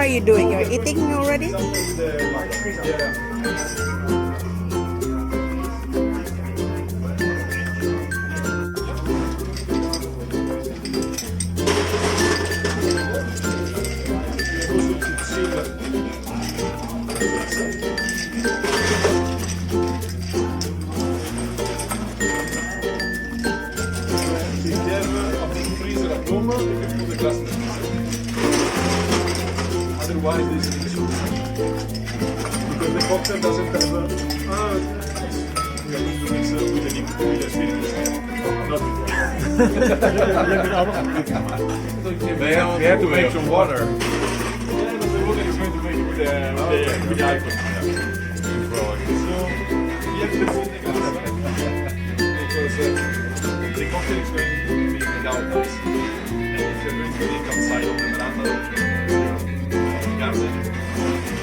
are you doing? You're eating already? Otherwise, this is because the cocktail doesn't have a. We need to mix with the liquid with the spirit. Not We have to make some water. yeah, but the water is going to make it with the icon. So you have to put the glass because the cocktail is going to be without ice, and if you're going to drink outside of the veranda.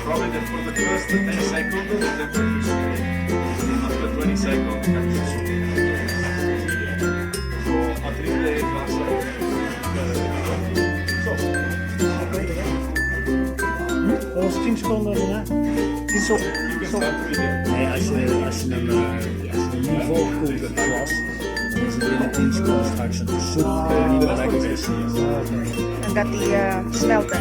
Probably for the first 10 seconds, the temperature is okay. After 20 seconds, the temperature is okay. So at least the glass Dat was 10 seconden daarna. you can start with it. Nee, als je hem niet volkoelt het glas, dan is het binnen 10 seconden straks een soep die niet meer lekker is. And got the smelter.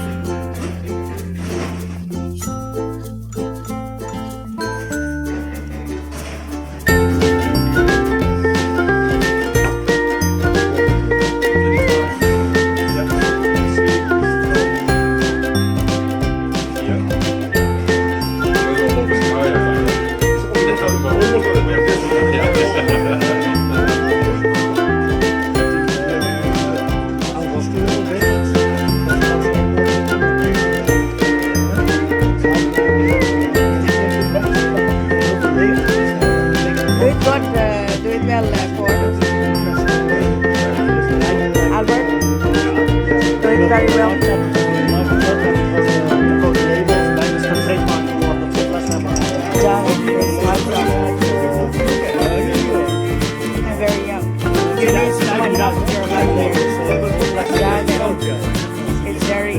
Do it well for Albert. Do it very well. Yeah, I'm very young. You need someone else in your life there. Yeah, it's very